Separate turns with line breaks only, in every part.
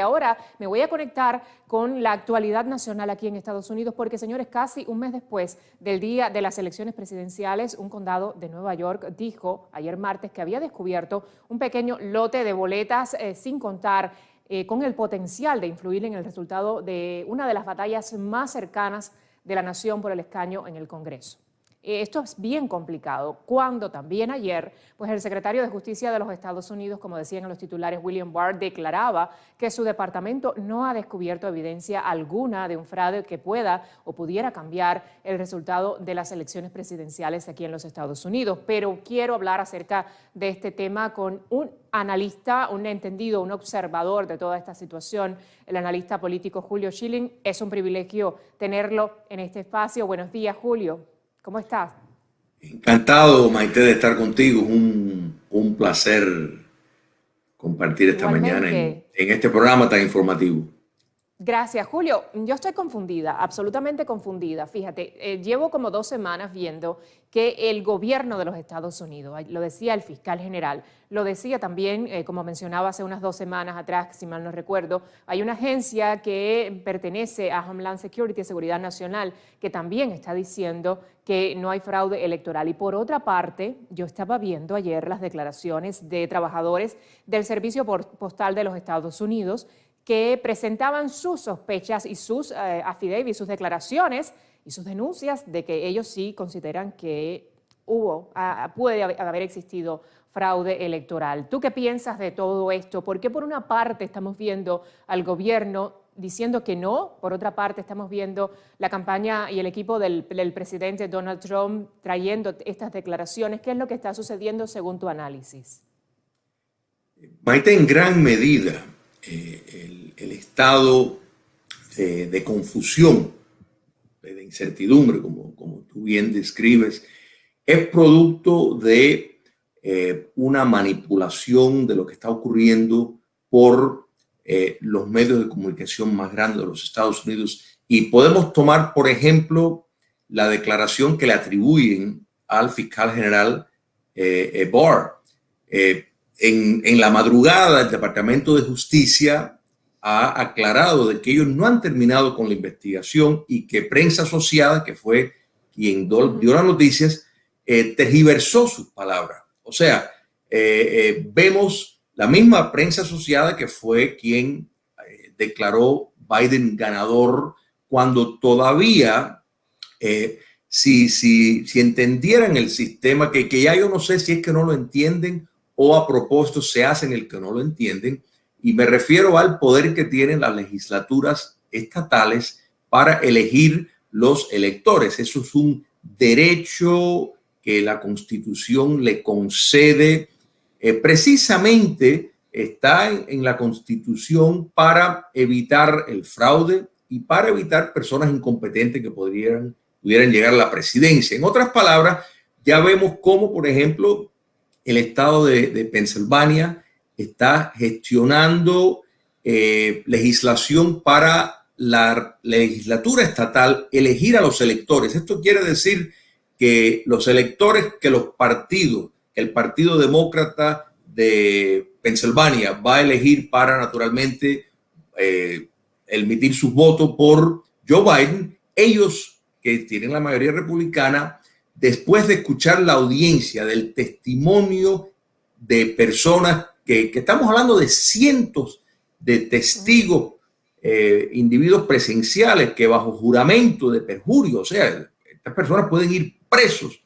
Ahora me voy a conectar con la actualidad nacional aquí en Estados Unidos porque, señores, casi un mes después del día de las elecciones presidenciales, un condado de Nueva York dijo ayer martes que había descubierto un pequeño lote de boletas sin contar con el potencial de influir en el resultado de una de las batallas más cercanas de la nación por el escaño en el Congreso. Esto es bien complicado, cuando también ayer, pues el secretario de Justicia de los Estados Unidos, como decían en los titulares, William Barr, declaraba que su departamento no ha descubierto evidencia alguna de un fraude que pueda o pudiera cambiar el resultado de las elecciones presidenciales aquí en los Estados Unidos. Pero quiero hablar acerca de este tema con un analista, un entendido, un observador de toda esta situación, el analista político Julio Schilling. Es un privilegio tenerlo en este espacio. Buenos días, Julio. ¿Cómo estás?
Encantado, Maite, de estar contigo. Es un placer compartir esta mañana en este programa tan informativo.
Gracias, Julio. Yo estoy confundida, absolutamente confundida. Fíjate, llevo como 2 semanas viendo que el gobierno de los Estados Unidos, lo decía el fiscal general, lo decía también, como mencionaba hace unas 2 semanas atrás, si mal no recuerdo, hay una agencia que pertenece a Homeland Security, Seguridad Nacional, que también está diciendo que no hay fraude electoral. Y por otra parte, yo estaba viendo ayer las declaraciones de trabajadores del Servicio Postal de los Estados Unidos que presentaban sus sospechas y sus affidavits, sus declaraciones y sus denuncias de que ellos sí consideran que puede haber existido fraude electoral. ¿Tú qué piensas de todo esto? ¿Por qué por una parte estamos viendo al gobierno diciendo que no? Por otra parte estamos viendo la campaña y el equipo del presidente Donald Trump trayendo estas declaraciones. ¿Qué es lo que está sucediendo según tu análisis?
Maite, en gran medida, el estado de confusión, de incertidumbre, como tú bien describes, es producto de una manipulación de lo que está ocurriendo por los medios de comunicación más grandes de los Estados Unidos. Y podemos tomar, por ejemplo, la declaración que le atribuyen al fiscal general Barr. En la madrugada, el Departamento de Justicia ha aclarado de que ellos no han terminado con la investigación y que Prensa Asociada, que fue quien dio las noticias, tergiversó sus palabras. O sea, vemos la misma Prensa Asociada que fue quien declaró Biden ganador cuando todavía, si entendieran el sistema, que ya yo no sé si es que no lo entienden o a propósito se hacen el que no lo entienden, y me refiero al poder que tienen las legislaturas estatales para elegir los electores. Eso es un derecho que la Constitución le concede. Precisamente está en la Constitución para evitar el fraude y para evitar personas incompetentes que pudieran llegar a la presidencia. En otras palabras, ya vemos cómo, por ejemplo, el estado de Pensilvania está gestionando legislación para la legislatura estatal elegir a los electores. Esto quiere decir que los electores que el Partido Demócrata de Pensilvania va a elegir para naturalmente emitir sus votos por Joe Biden, ellos que tienen la mayoría republicana, después de escuchar la audiencia del testimonio de personas que estamos hablando de cientos de testigos, individuos presenciales que bajo juramento de perjurio, o sea, estas personas pueden ir presos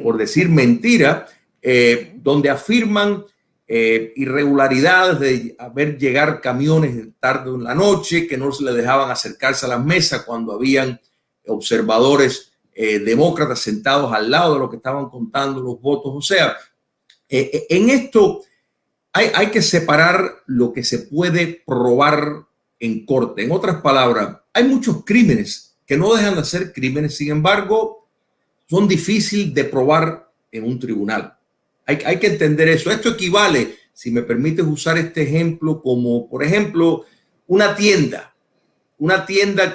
por decir mentira, donde afirman irregularidades de llegar camiones tarde en la noche, que no se les dejaban acercarse a las mesas cuando habían observadores demócratas sentados al lado de los que estaban contando los votos. O sea, en esto hay que separar lo que se puede probar en corte. En otras palabras, hay muchos crímenes que no dejan de ser crímenes, sin embargo, son difíciles de probar en un tribunal. Hay que entender eso. Esto equivale, si me permites usar este ejemplo, como por ejemplo una tienda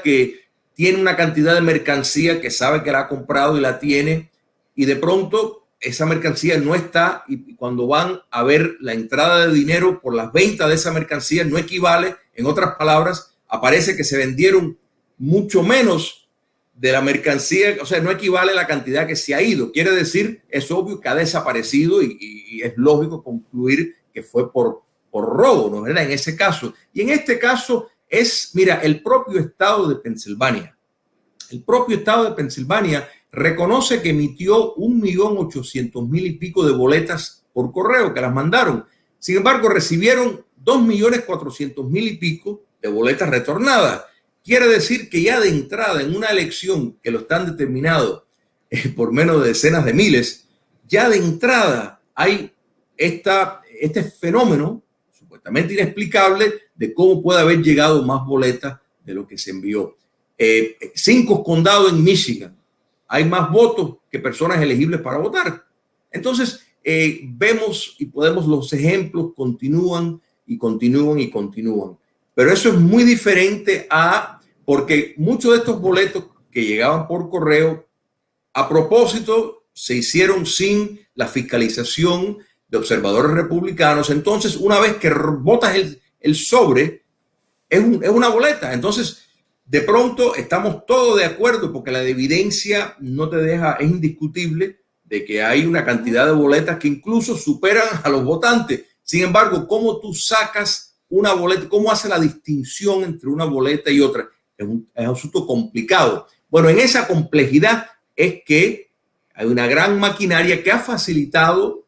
que tiene una cantidad de mercancía que sabe que la ha comprado y la tiene, y de pronto esa mercancía no está, y cuando van a ver la entrada de dinero por las ventas de esa mercancía no equivale. En otras palabras, aparece que se vendieron mucho menos de la mercancía, o sea, no equivale a la cantidad que se ha ido. Quiere decir, es obvio que ha desaparecido y es lógico concluir que fue por robo, ¿no? ¿Verdad? En ese caso. Y en este caso es, mira, el propio estado de Pensilvania. El propio estado de Pensilvania reconoce que emitió 1.800.000 y pico de boletas por correo que las mandaron. Sin embargo, recibieron 2.400.000 y pico de boletas retornadas. Quiere decir que ya de entrada en una elección que lo están determinado por menos de decenas de miles, ya de entrada hay este fenómeno supuestamente inexplicable de cómo puede haber llegado más boletas de lo que se envió. 5 condados en Michigan hay más votos que personas elegibles para votar. Entonces, vemos y podemos, los ejemplos continúan y continúan y continúan. Pero eso es muy diferente porque muchos de estos boletos que llegaban por correo, a propósito, se hicieron sin la fiscalización de observadores republicanos. Entonces, una vez que botas el sobre, es una boleta. Entonces, de pronto estamos todos de acuerdo porque la evidencia no te deja, es indiscutible de que hay una cantidad de boletas que incluso superan a los votantes. Sin embargo, ¿cómo tú sacas una boleta? ¿Cómo hace la distinción entre una boleta y otra? Es un asunto complicado. Bueno, en esa complejidad es que hay una gran maquinaria que ha facilitado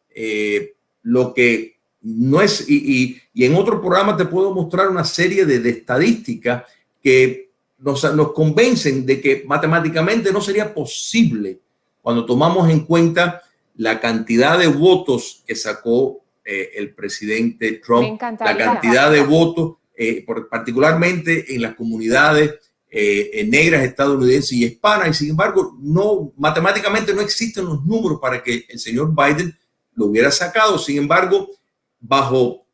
lo que no es, y en otro programa te puedo mostrar una serie de estadísticas que nos convencen de que matemáticamente no sería posible cuando tomamos en cuenta la cantidad de votos que sacó el presidente Trump, la cantidad de votos, particularmente en las comunidades negras estadounidenses y hispanas, y sin embargo, matemáticamente no existen los números para que el señor Biden lo hubiera sacado. Sin embargo, bajo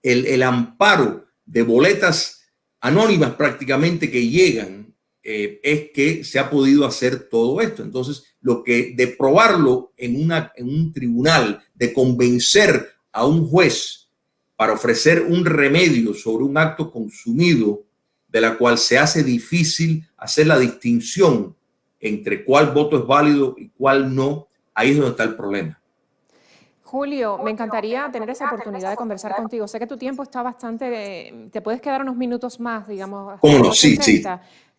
el amparo de boletas anónimas prácticamente que llegan, es que se ha podido hacer todo esto. Entonces, de probarlo en un tribunal, de convencer a un juez para ofrecer un remedio sobre un acto consumido, de la cual se hace difícil hacer la distinción entre cuál voto es válido y cuál no, ahí es donde está el problema.
Julio, me encantaría tener esa oportunidad de conversar contigo. Sé que tu tiempo está bastante, te puedes quedar unos minutos más, digamos.
¿Cómo no? Sí, sí.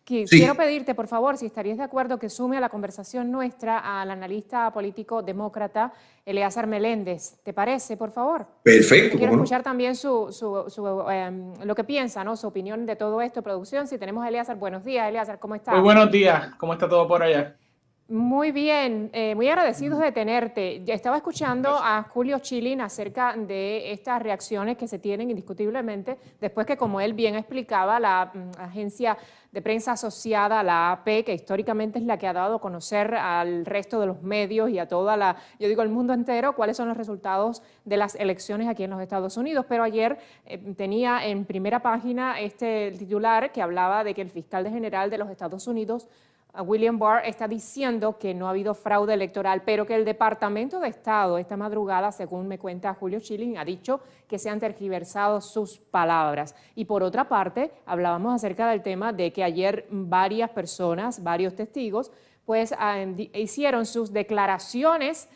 Quiero pedirte, por favor, si estarías de acuerdo, que sume a la conversación nuestra al analista político demócrata Eleazar Meléndez. ¿Te parece, por favor?
Perfecto.
Quiero escuchar también lo que piensa, ¿no? Su opinión de todo esto, producción. Si tenemos a Eleazar, buenos días, Eleazar, ¿cómo estás?
Muy buenos días, ¿cómo está todo por allá?
Muy bien, muy agradecidos de tenerte. Ya estaba escuchando a Julio Schilling acerca de estas reacciones que se tienen indiscutiblemente después que, como él bien explicaba, la agencia de prensa asociada a la AP, que históricamente es la que ha dado a conocer al resto de los medios y a el mundo entero, cuáles son los resultados de las elecciones aquí en los Estados Unidos. Pero ayer tenía en primera página este titular que hablaba de que el fiscal general de los Estados Unidos, William Barr, está diciendo que no ha habido fraude electoral, pero que el Departamento de Estado esta madrugada, según me cuenta Julio Schilling, ha dicho que se han tergiversado sus palabras. Y por otra parte, hablábamos acerca del tema de que ayer varias personas, varios testigos, pues hicieron sus declaraciones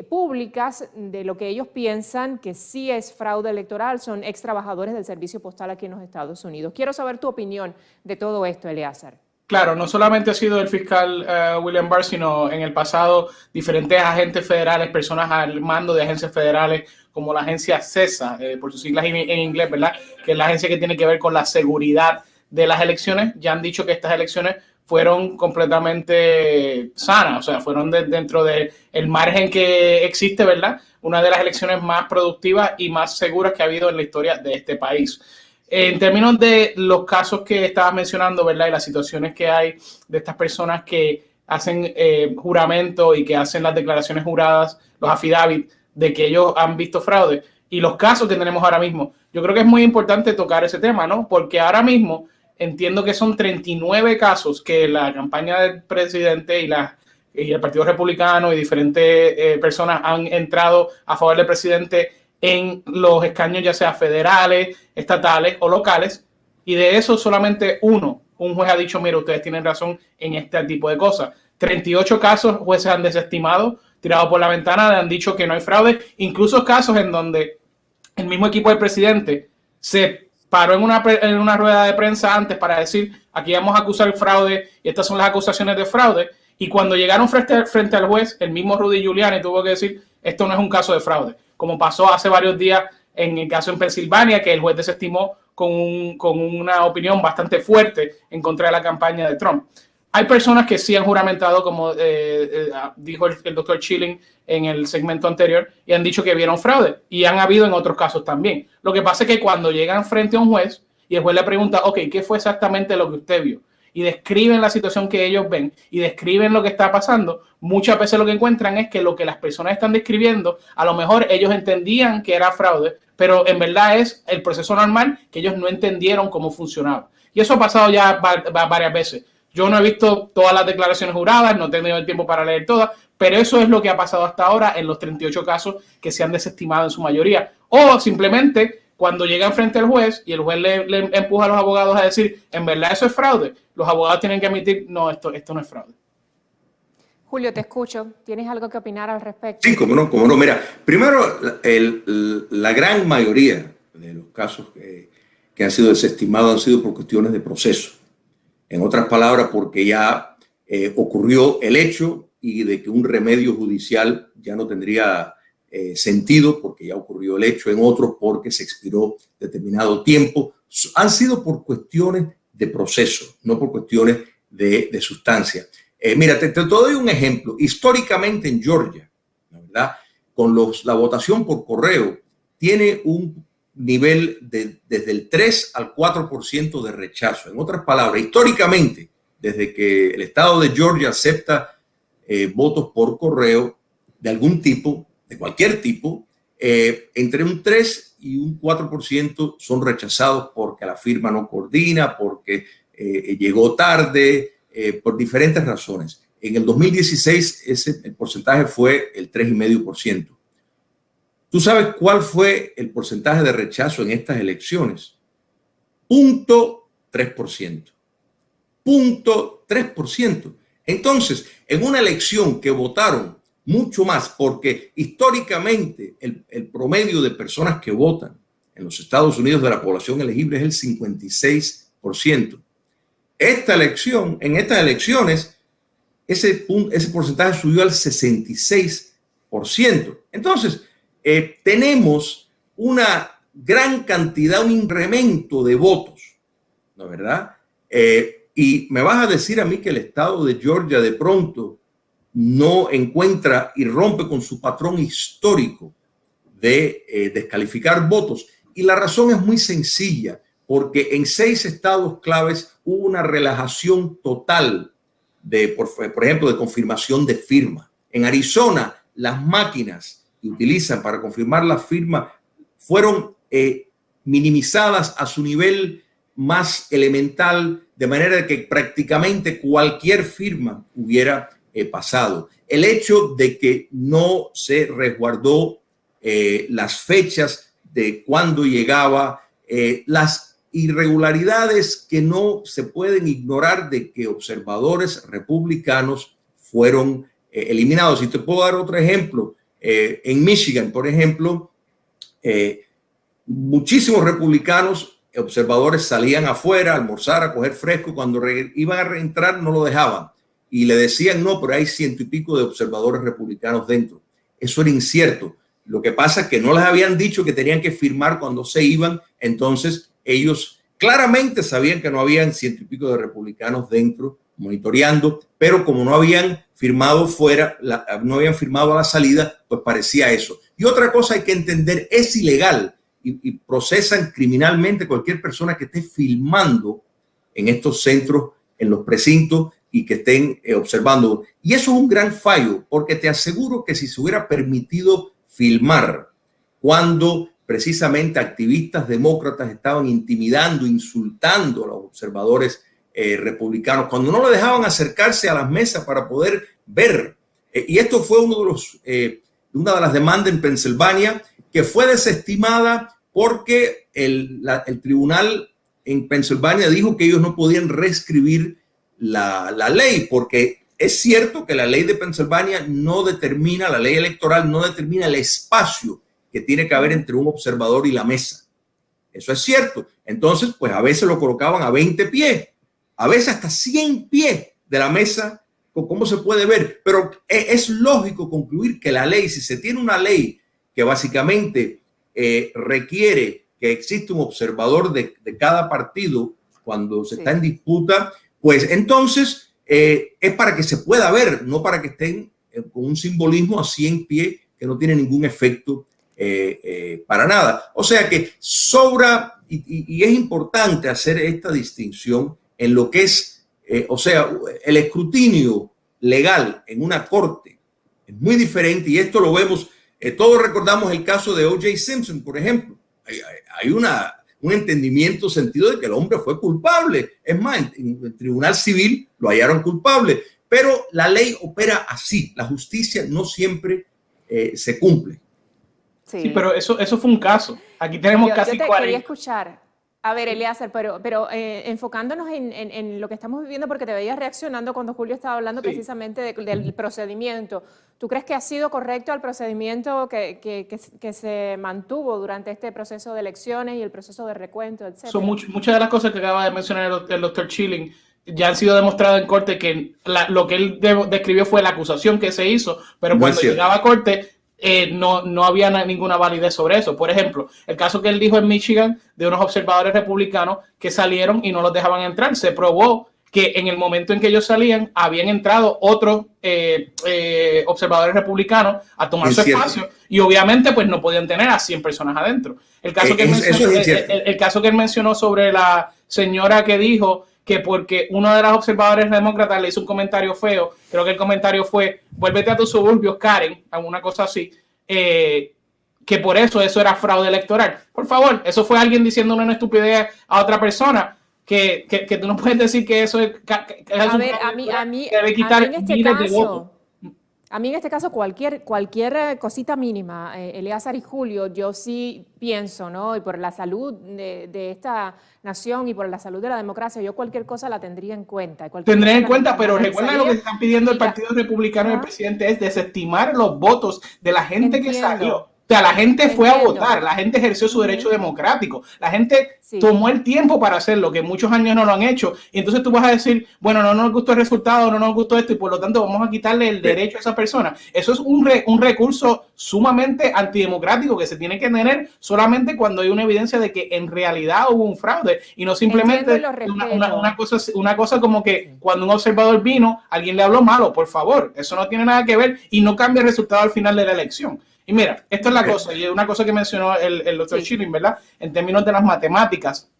públicas de lo que ellos piensan que sí es fraude electoral. Son ex trabajadores del servicio postal aquí en los Estados Unidos. Quiero saber tu opinión de todo esto, Eleazar.
Claro, no solamente ha sido el fiscal William Barr, sino en el pasado diferentes agentes federales, personas al mando de agencias federales como la agencia CESA, por sus siglas en inglés, ¿verdad? Que es la agencia que tiene que ver con la seguridad de las elecciones. Ya han dicho que estas elecciones fueron completamente sanas, o sea, fueron dentro del margen que existe, ¿verdad? Una de las elecciones más productivas y más seguras que ha habido en la historia de este país. En términos de los casos que estabas mencionando, ¿verdad? Y las situaciones que hay de estas personas que hacen juramento y que hacen las declaraciones juradas, los affidavit, de que ellos han visto fraude, y los casos que tenemos ahora mismo. Yo creo que es muy importante tocar ese tema, ¿no? Porque ahora mismo entiendo que son 39 casos que la campaña del presidente y las y el Partido Republicano y diferentes personas han entrado a favor del presidente en los escaños, ya sea federales, estatales o locales, y de eso solamente un juez ha dicho, mira, ustedes tienen razón en este tipo de cosas. 38 casos jueces han desestimado, tirado por la ventana, han dicho que no hay fraude, incluso casos en donde el mismo equipo del presidente se paró en una rueda de prensa antes para decir, aquí vamos a acusar fraude y estas son las acusaciones de fraude, y cuando llegaron frente al juez, el mismo Rudy Giuliani tuvo que decir, esto no es un caso de fraude, como pasó hace varios días en el caso en Pensilvania, que el juez desestimó con una opinión bastante fuerte en contra de la campaña de Trump. Hay personas que sí han juramentado, como dijo el doctor Schilling en el segmento anterior, y han dicho que vieron fraude, y han habido en otros casos también. Lo que pasa es que cuando llegan frente a un juez, y el juez le pregunta, ok, ¿qué fue exactamente lo que usted vio? Y describen la situación que ellos ven, y describen lo que está pasando, muchas veces lo que encuentran es que lo que las personas están describiendo, a lo mejor ellos entendían que era fraude, pero en verdad es el proceso normal que ellos no entendieron cómo funcionaba. Y eso ha pasado ya varias veces. Yo no he visto todas las declaraciones juradas, no he tenido el tiempo para leer todas, pero eso es lo que ha pasado hasta ahora en los 38 casos que se han desestimado en su mayoría. O simplemente cuando llegan frente al juez y el juez le empuja a los abogados a decir, en verdad eso es fraude, los abogados tienen que admitir, no, esto no es fraude.
Julio, te escucho. ¿Tienes algo que opinar al respecto?
Sí, cómo no, cómo no. Mira, primero, la gran mayoría de los casos que han sido desestimados han sido por cuestiones de proceso. En otras palabras, porque ya ocurrió el hecho y de que un remedio judicial ya no tendría sentido porque ya ocurrió el hecho, en otros porque se expiró determinado tiempo. Han sido por cuestiones de proceso, no por cuestiones de sustancia. Mira, te doy un ejemplo. Históricamente en Georgia, la verdad, con la votación por correo, tiene un nivel desde el 3 al 4% de rechazo. En otras palabras, históricamente, desde que el estado de Georgia acepta votos por correo de algún tipo, de cualquier tipo, entre un 3 y un 4% son rechazados porque la firma no coordina, porque llegó tarde, por diferentes razones. En el 2016 el porcentaje fue el 3,5%. ¿Tú sabes cuál fue el porcentaje de rechazo en estas elecciones? 0,3%. 0,3%. Entonces, en una elección que votaron mucho más, porque históricamente el promedio de personas que votan en los Estados Unidos de la población elegible es el 56%. En estas elecciones, ese porcentaje subió al 66%. Entonces, tenemos una gran cantidad, un incremento de votos, ¿no es verdad? Y me vas a decir a mí que el estado de Georgia de pronto no encuentra y rompe con su patrón histórico de descalificar votos. Y la razón es muy sencilla, porque en 6 estados claves hubo una relajación total por ejemplo, de confirmación de firma. En Arizona, las máquinas que utilizan para confirmar la firma fueron minimizadas a su nivel más elemental, de manera que prácticamente cualquier firma hubiera pasado. El hecho de que no se resguardó las fechas de cuándo llegaba, las irregularidades que no se pueden ignorar de que observadores republicanos fueron eliminados. Y te puedo dar otro ejemplo. En Michigan, por ejemplo, muchísimos republicanos observadores salían afuera a almorzar, a coger fresco. Cuando iban a reentrar no lo dejaban y le decían no, pero hay 100 y pico de observadores republicanos dentro. Eso era incierto. Lo que pasa es que no les habían dicho que tenían que firmar cuando se iban, entonces ellos claramente sabían que no habían 100 y pico de republicanos dentro monitoreando, pero como no habían firmado fuera, no habían firmado a la salida, pues parecía eso. Y otra cosa hay que entender, es ilegal y procesan criminalmente cualquier persona que esté filmando en estos centros, en los precintos y que estén observando. Y eso es un gran fallo, porque te aseguro que si se hubiera permitido filmar cuando precisamente activistas demócratas estaban intimidando, insultando a los observadores republicanos, cuando no le dejaban acercarse a las mesas para poder ver. Y esto fue una de las demandas en Pensilvania que fue desestimada porque el tribunal en Pensilvania dijo que ellos no podían reescribir la ley, porque es cierto que la ley de Pensilvania no determina, la ley electoral no determina el espacio que tiene que haber entre un observador y la mesa. Eso es cierto. Entonces, pues a veces lo colocaban a 20 pies, a veces hasta 100 pies de la mesa, ¿cómo se puede ver? Pero es lógico concluir que la ley, si se tiene una ley que básicamente requiere que exista un observador de cada partido cuando se está en disputa, pues entonces es para que se pueda ver, no para que estén con un simbolismo a 100 pies que no tiene ningún efecto para nada. O sea que sobra y es importante hacer esta distinción en lo que es, o sea, el escrutinio legal en una corte es muy diferente, y esto lo vemos, todos recordamos el caso de O.J. Simpson, por ejemplo. Hay un entendimiento, sentido de que el hombre fue culpable. Es más, en el tribunal civil lo hallaron culpable, pero la ley opera así. La justicia no siempre se cumple.
Sí, pero eso fue un caso. Aquí tenemos casi 40.
Quería escuchar. A ver, Eliezer, pero enfocándonos en lo que estamos viviendo, porque te veías reaccionando cuando Julio estaba hablando precisamente del procedimiento. ¿Tú crees que ha sido correcto el procedimiento que se mantuvo durante este proceso de elecciones y el proceso de recuento, etcétera?
Son muchas de las cosas que acaba de mencionar el doctor Schilling ya han sido demostradas en corte, que lo que él describió fue la acusación que se hizo, pero cuando llegaba a corte no había ninguna validez sobre eso. Por ejemplo, el caso que él dijo en Michigan de unos observadores republicanos que salieron y no los dejaban entrar. Se probó que en el momento en que ellos salían habían entrado otros observadores republicanos a tomar su espacio, y obviamente pues no podían tener a 100 personas adentro. El caso que él mencionó sobre la señora que dijo que porque uno de los observadores demócratas le hizo un comentario feo, creo que el comentario fue: vuélvete a tus suburbios, Karen, alguna cosa así, que por eso era fraude electoral. Por favor, eso fue alguien diciendo una estupidez a otra persona, que tú no puedes decir que eso es...
A ver, a mí en este caso, cualquier cosita mínima, Eliezer y Julio, yo sí pienso, ¿no? Y por la salud de esta nación y por la salud de la democracia, yo cualquier cosa la tendría en cuenta.
Tendré en cuenta, pero recuerda lo que están pidiendo el Partido Republicano y el presidente es desestimar los votos de la gente que salió. O sea, la gente fue a votar, la gente ejerció su derecho democrático, la gente tomó el tiempo para hacerlo, que muchos años no lo han hecho, y entonces tú vas a decir, bueno, no nos gustó el resultado, no nos gustó esto, y por lo tanto vamos a quitarle el derecho a esa persona. Eso es un recurso sumamente antidemocrático que se tiene que tener solamente cuando hay una evidencia de que en realidad hubo un fraude, y no simplemente una cosa como que cuando un observador vino, alguien le habló malo. Por favor, eso no tiene nada que ver y no cambia el resultado al final de la elección. Y mira, esto es la cosa, y es una cosa que mencionó el doctor Schilling, ¿verdad? En términos de las matemáticas,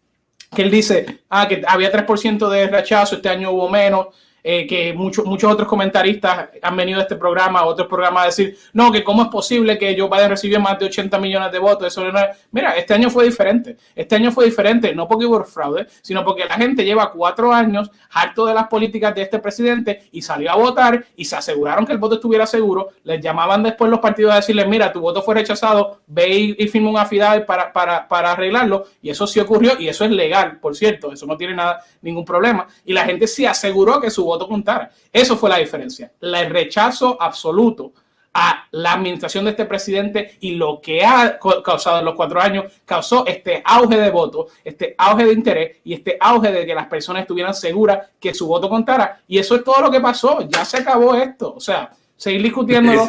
que él dice que había 3% de rechazo, este año hubo menos, que muchos otros comentaristas han venido a este programa, a otros programas, a decir, no, que cómo es posible que Joe Biden recibió más de 80 millones de votos. Eso no es... Mira, este año fue diferente. Este año fue diferente, no porque hubo fraude, sino porque la gente lleva 4 años harto de las políticas de este presidente y salió a votar y se aseguraron que el voto estuviera seguro. Les llamaban después los partidos a decirles, mira, tu voto fue rechazado, ve y firma un affidavit para arreglarlo, y eso sí ocurrió, y eso es legal, por cierto, eso no tiene ningún problema, y la gente sí aseguró que su voto contara. Eso fue la diferencia, el rechazo absoluto a la administración de este presidente, y lo que ha causado en los 4 años, causó este auge de votos, este auge de interés y este auge de que las personas estuvieran seguras que su voto contara, y eso es todo lo que pasó. Ya se acabó esto, o sea, seguir discutiéndolo.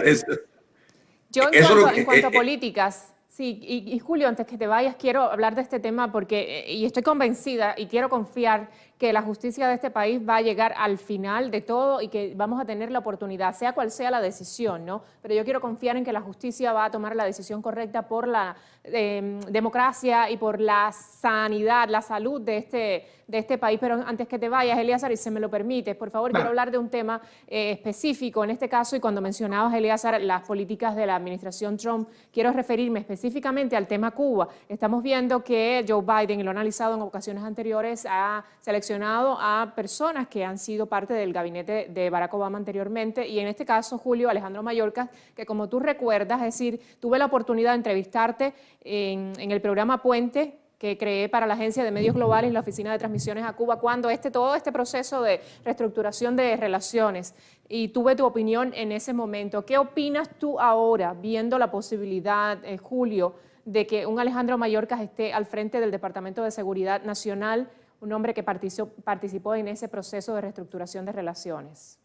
Yo en cuanto a políticas, sí, y Julio, antes que te vayas, quiero hablar de este tema porque, y estoy convencida y quiero confiar que la justicia de este país va a llegar al final de todo y que vamos a tener la oportunidad, sea cual sea la decisión, ¿no? Pero yo quiero confiar en que la justicia va a tomar la decisión correcta por la democracia y por la sanidad, la salud de este país. Pero antes que te vayas, Eliezer, y se me lo permites, por favor, quiero hablar de un tema específico en este caso, y cuando mencionabas, Eliezer, las políticas de la administración Trump, quiero referirme específicamente al tema Cuba. Estamos viendo que Joe Biden, y lo ha analizado en ocasiones anteriores, ha seleccionado seleccionado a personas que han sido parte del gabinete de Barack Obama anteriormente, y en este caso, Julio, Alejandro Mayorkas, que como tú recuerdas, es decir, tuve la oportunidad de entrevistarte en el programa Puente, que creé para la Agencia de Medios Globales y la Oficina de Transmisiones a Cuba, cuando todo este proceso de reestructuración de relaciones, y tuve tu opinión en ese momento. ¿Qué opinas tú ahora, viendo la posibilidad, Julio, de que un Alejandro Mayorkas esté al frente del Departamento de Seguridad Nacional, un hombre que participó en ese proceso de reestructuración de relaciones?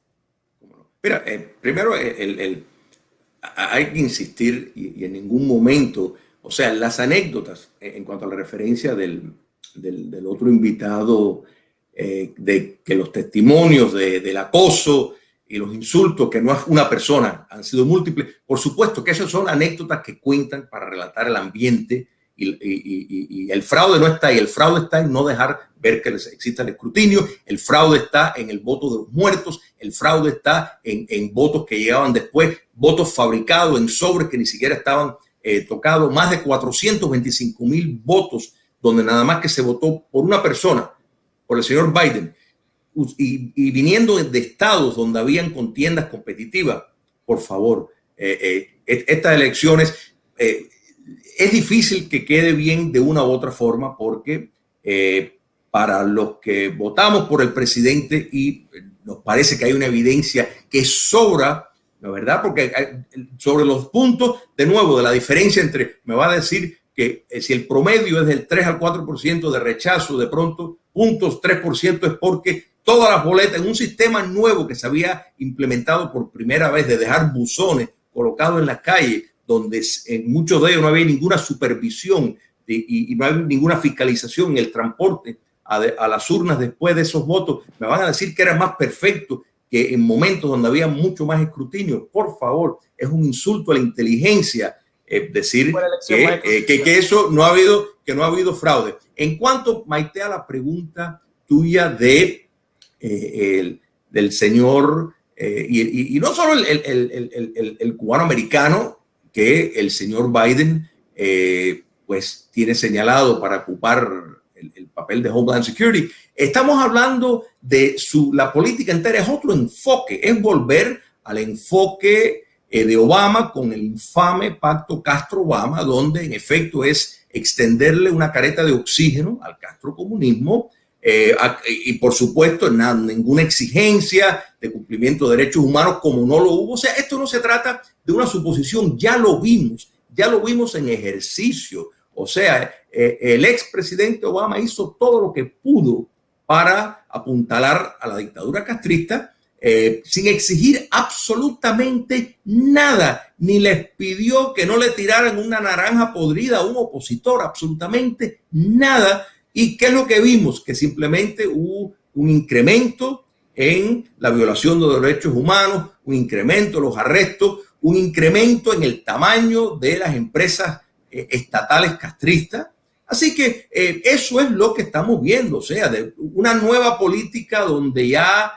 Mira, primero hay que insistir y en ningún momento, o sea, las anécdotas en cuanto a la referencia del otro invitado, de que los testimonios del acoso y los insultos, que no es una persona, han sido múltiples. Por supuesto que esas son anécdotas que cuentan para relatar el ambiente, y el fraude no está ahí. El fraude está en no dejar ver que exista el escrutinio. El fraude está en el voto de los muertos. El fraude está en votos que llegaban después, votos fabricados en sobres que ni siquiera estaban tocados. Más de 425,000 votos donde nada más que se votó por una persona, por el señor Biden. Y viniendo de estados donde habían contiendas competitivas. Por favor, estas elecciones es difícil que quede bien de una u otra forma, porque para los que votamos por el presidente, y nos parece que hay una evidencia que sobra, ¿la verdad? Porque sobre los puntos, de nuevo, de la diferencia entre, me va a decir que si el promedio es del 3 al 4% de rechazo, de pronto, 0.3% es porque todas las boletas, en un sistema nuevo que se había implementado por primera vez, de dejar buzones colocados en las calles, donde en muchos de ellos no había ninguna supervisión y no había ninguna fiscalización en el transporte a las urnas después de esos votos. Me van a decir que era más perfecto que en momentos donde había mucho más escrutinio. Por favor, es un insulto a la inteligencia decir que eso no ha habido fraude. En cuanto, Maite, a la pregunta tuya del señor, y no solo el cubano americano que el señor Biden pues tiene señalado para ocupar el papel de Homeland Security. Estamos hablando de la política entera, es otro enfoque, es volver al enfoque de Obama con el infame pacto Castro-Obama, donde en efecto es extenderle una careta de oxígeno al castrocomunismo, y por supuesto ninguna exigencia de cumplimiento de derechos humanos, como no lo hubo. O sea, esto no se trata de una suposición, ya lo vimos en ejercicio. O sea, el expresidente Obama hizo todo lo que pudo para apuntalar a la dictadura castrista, sin exigir absolutamente nada, ni les pidió que no le tiraran una naranja podrida a un opositor, absolutamente nada. ¿Y qué es lo que vimos? Que simplemente hubo un incremento en la violación de los derechos humanos, un incremento en los arrestos, un incremento en el tamaño de las empresas estatales castristas. Así que eso es lo que estamos viendo, o sea, de una nueva política donde ya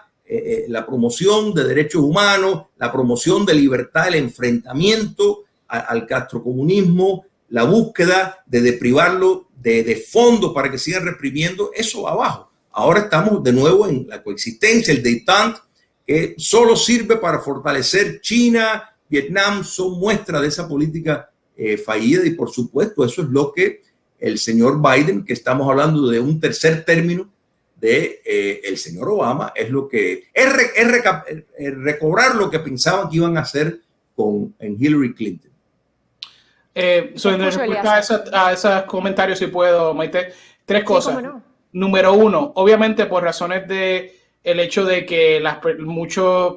la promoción de derechos humanos, la promoción de libertad, el enfrentamiento al castrocomunismo, la búsqueda de deprivarlo de fondos para que sigan reprimiendo, eso va abajo. Ahora estamos de nuevo en la coexistencia, el détente, que solo sirve para fortalecer China, Vietnam, son muestra de esa política fallida, y por supuesto eso es lo que el señor Biden, que estamos hablando de un tercer término de el señor Obama, es lo que es recobrar lo que pensaban que iban a hacer en Hillary Clinton.
En respuesta a esos comentarios, si puedo, Maite, tres cosas.
No.
Número uno, obviamente por razones de el hecho de que muchos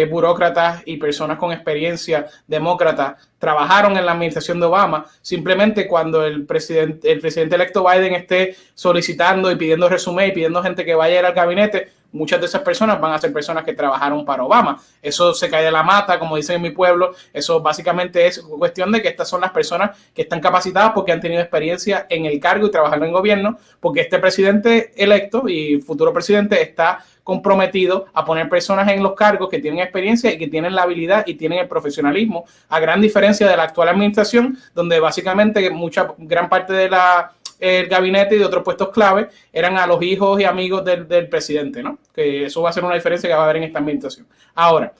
burócratas y personas con experiencia demócratas trabajaron en la administración de Obama, simplemente cuando el presidente electo Biden esté solicitando y pidiendo resumen y pidiendo gente que vaya a ir al gabinete, muchas de esas personas van a ser personas que trabajaron para Obama. Eso se cae de la mata, como dicen en mi pueblo. Eso básicamente es cuestión de que estas son las personas que están capacitadas porque han tenido experiencia en el cargo y trabajando en gobierno, porque este presidente electo y futuro presidente está comprometido a poner personas en los cargos que tienen experiencia y que tienen la habilidad y tienen el profesionalismo, a gran diferencia de la actual administración, donde básicamente gran parte de la el gabinete y de otros puestos clave eran a los hijos y amigos del presidente, ¿no? Que eso va a ser una diferencia que va a haber en esta administración. Ahora,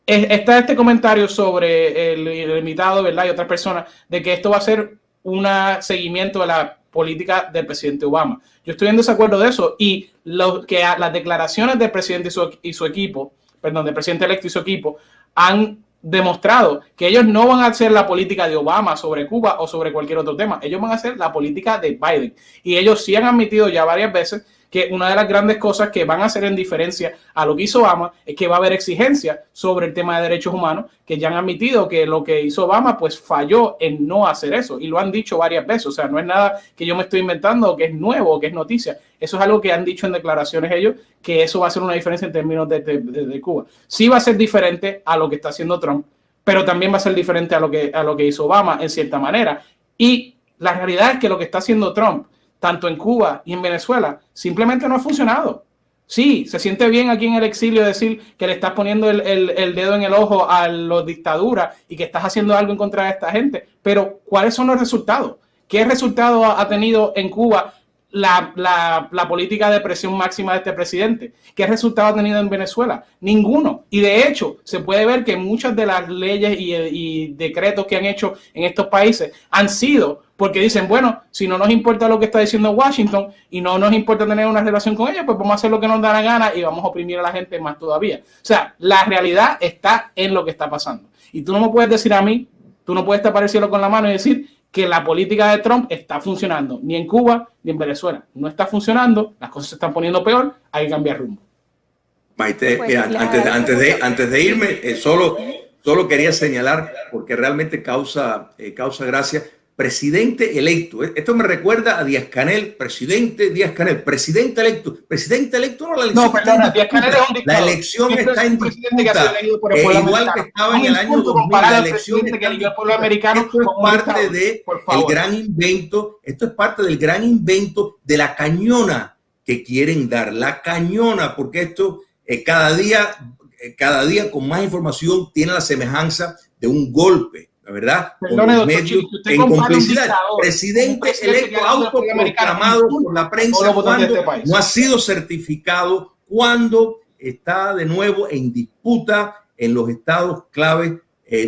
está este comentario sobre el invitado, ¿verdad? Y otras personas, de que esto va a ser un seguimiento de la política del presidente Obama. Yo estoy en desacuerdo de eso, y las declaraciones del presidente y su equipo, perdón, del presidente electo y su equipo, han demostrado que ellos no van a hacer la política de Obama sobre Cuba o sobre cualquier otro tema. Ellos van a hacer la política de Biden. Y ellos sí han admitido ya varias veces que una de las grandes cosas que van a hacer en diferencia a lo que hizo Obama es que va a haber exigencia sobre el tema de derechos humanos, que ya han admitido que lo que hizo Obama pues falló en no hacer eso, y lo han dicho varias veces. O sea, no es nada que yo me estoy inventando o que es nuevo o que es noticia. Eso es algo que han dicho en declaraciones ellos, que eso va a ser una diferencia en términos de Cuba. Sí va a ser diferente a lo que está haciendo Trump, pero también va a ser diferente a lo que hizo Obama en cierta manera. Y la realidad es que lo que está haciendo Trump, tanto en Cuba y en Venezuela, simplemente no ha funcionado. Sí, se siente bien aquí en el exilio decir que le estás poniendo el dedo en el ojo a las dictaduras y que estás haciendo algo en contra de esta gente, pero ¿cuáles son los resultados? ¿Qué resultado ha tenido en Cuba la política de presión máxima de este presidente? ¿Qué resultado ha tenido en Venezuela? Ninguno. Y de hecho, se puede ver que muchas de las leyes y decretos que han hecho en estos países han sido porque dicen, bueno, si no nos importa lo que está diciendo Washington y no nos importa tener una relación con ella, pues vamos a hacer lo que nos da la gana y vamos a oprimir a la gente más todavía. O sea, la realidad está en lo que está pasando. Y tú no me puedes decir a mí, tú no puedes tapar el cielo con la mano y decir que la política de Trump está funcionando, ni en Cuba ni en Venezuela. No está funcionando, las cosas se están poniendo peor, hay que cambiar rumbo.
Maite,
Pues,
antes de irme, solo quería señalar, porque realmente causa gracia, presidente electo. Esto me recuerda a Díaz-Canel, presidente Díaz-Canel, presidente electo no, la elección.
No, perdona, Díaz-Canel es un dictador.
La elección está en disputa, igual que estaba en el año 2000, la elección está en disputa. Esto es parte del gran invento, esto es parte del gran invento de la cañona que quieren dar, la cañona, porque esto cada día con más información tiene la semejanza de un golpe, la verdad,
perdone,
con los medios en complicidad. Presidente electo autoproclamado por la prensa cuando no ha sido certificado, cuando está de nuevo en disputa en los estados clave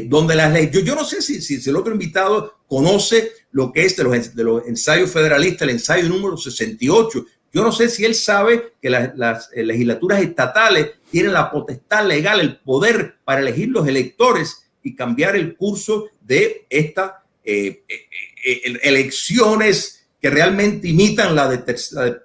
donde las leyes. Yo no sé si el otro invitado conoce lo que es de los ensayos federalistas, el ensayo número 68. Yo no sé si él sabe que las legislaturas estatales tienen la potestad legal, el poder para elegir los electores y cambiar el curso de estas elecciones que realmente imitan la de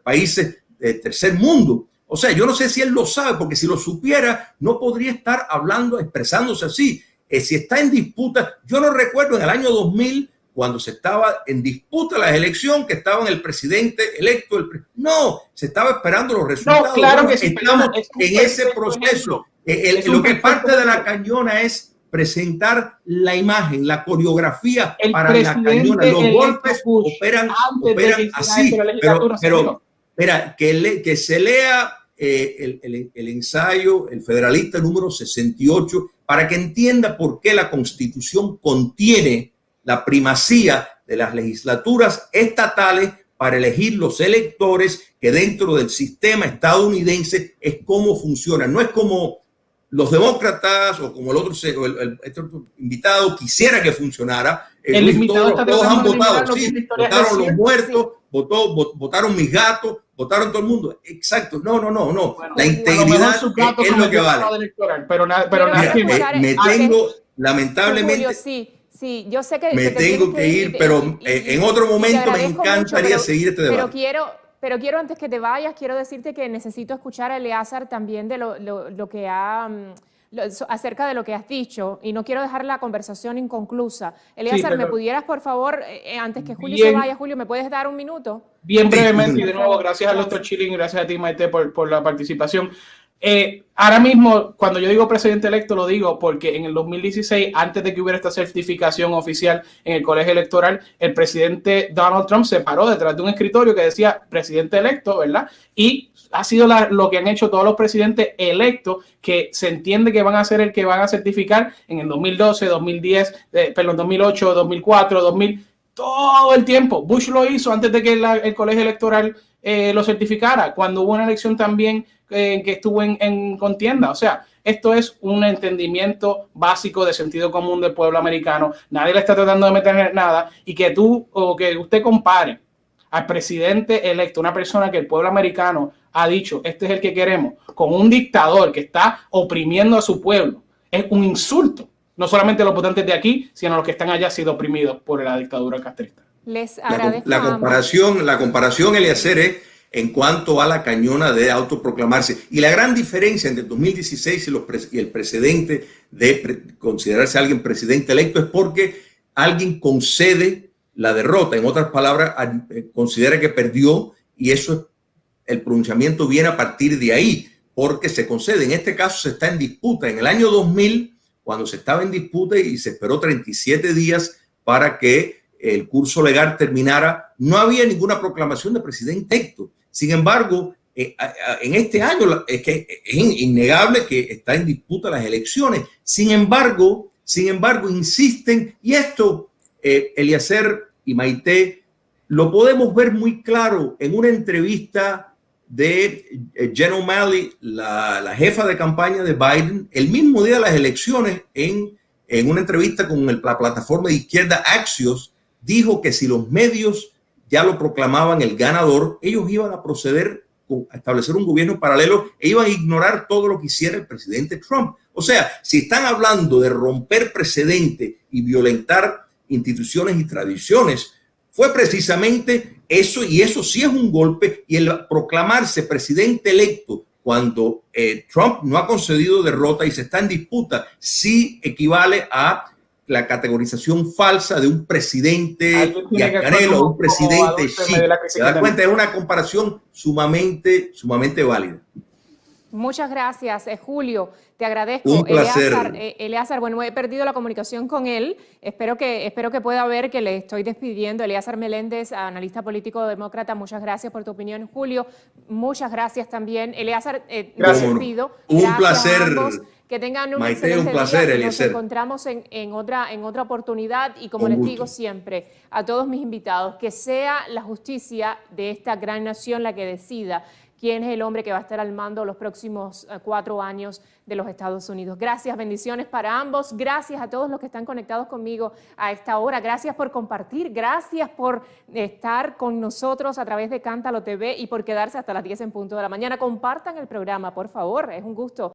países de tercer mundo. O sea, yo no sé si él lo sabe, porque si lo supiera, no podría estar hablando, expresándose así. Si está en disputa, yo no recuerdo en el año 2000, cuando se estaba en disputa la elección, que estaban el presidente electo. No, se estaba esperando los resultados.
No, claro que sí,
estamos en ese proceso. Lo que parte de la cañona es presentar la imagen, la coreografía para la cañona. Los golpes operan así. Pero espera, que se lea el ensayo, el Federalista número 68, para que entienda por qué la Constitución contiene la primacía de las legislaturas estatales para elegir los electores, que dentro del sistema estadounidense es como funciona. No es como los demócratas o como el otro invitado quisiera que funcionara.
El invitado
todos han votado, sí, votaron los muertos, votaron mis gatos, votaron todo el mundo. Exacto, no. Bueno, la integridad es lo que vale. Lamentablemente,
Julio, sí, yo sé que
me tengo que ir, pero en otro momento me encantaría seguir este debate.
Pero quiero, antes que te vayas, quiero decirte que necesito escuchar a Eleazar también de lo que acerca de lo que has dicho, y no quiero dejar la conversación inconclusa. Eleazar, ¿me pudieras, por favor, antes que Julio se vaya, Julio, ¿me puedes dar un minuto?
Bien brevemente, y de nuevo, gracias al doctor Chilling y gracias a ti, Maite, por la participación. Ahora mismo, cuando yo digo presidente electo, lo digo porque en el 2016, antes de que hubiera esta certificación oficial en el colegio electoral, el presidente Donald Trump se paró detrás de un escritorio que decía presidente electo, ¿verdad? Y ha sido lo que han hecho todos los presidentes electos, que se entiende que van a ser el que van a certificar en el 2012, 2010, 2008, 2004, 2000. todo el tiempo. Bush lo hizo antes de que el colegio electoral lo certificara, cuando hubo una elección también que estuvo en contienda. O sea, esto es un entendimiento básico de sentido común del pueblo americano. Nadie le está tratando de meter nada, y que usted compare al presidente electo, una persona que el pueblo americano ha dicho, este es el que queremos, con un dictador que está oprimiendo a su pueblo, es un insulto. No solamente a los votantes de aquí, sino a los que están allá siendo oprimidos por la dictadura castrista.
Les agradezco.
La comparación, Eliezer, es en cuanto a la cañona de autoproclamarse. Y la gran diferencia entre el 2016 y el precedente de considerarse alguien presidente electo es porque alguien concede la derrota. En otras palabras, considera que perdió, y eso, el pronunciamiento viene a partir de ahí, porque se concede. En este caso se está en disputa. En el año 2000, cuando se estaba en disputa y se esperó 37 días para que el curso legal terminara, no había ninguna proclamación de presidente electo. Sin embargo, en este año es innegable que está en disputa las elecciones. Sin embargo, insisten, y esto, Eliezer y Maite, lo podemos ver muy claro en una entrevista de Jen O'Malley, la jefa de campaña de Biden, el mismo día de las elecciones, en una entrevista con la plataforma de izquierda Axios, dijo que si los medios ya lo proclamaban el ganador, ellos iban a proceder a establecer un gobierno paralelo e iban a ignorar todo lo que hiciera el presidente Trump. O sea, si están hablando de romper precedentes y violentar instituciones y tradiciones, fue precisamente eso, y eso sí es un golpe. Y el proclamarse presidente electo cuando Trump no ha concedido derrota y se está en disputa, sí equivale a la categorización falsa de un presidente Canelo, un presidente Xi. ¿Se da cuenta? Es una comparación sumamente válida.
Muchas gracias, Julio. Te agradezco.
Un placer.
Eleazar, bueno, he perdido la comunicación con él. Espero que pueda ver que le estoy despidiendo. Eleazar Meléndez, analista político demócrata, muchas gracias por tu opinión. Julio, muchas gracias también. Eleazar,
gracias.
Me despido.
Un placer.
A ambos. Que tengan un
Maite,
excelente
un placer,
día.
Eliezer.
Nos encontramos en otra oportunidad, y como les digo siempre a todos mis invitados, que sea la justicia de esta gran nación la que decida quién es el hombre que va a estar al mando los próximos 4 años de los Estados Unidos. Gracias, bendiciones para ambos. Gracias a todos los que están conectados conmigo a esta hora. Gracias por compartir, gracias por estar con nosotros a través de Cántalo TV y por quedarse hasta las 10 en punto de la mañana. Compartan el programa, por favor, es un gusto.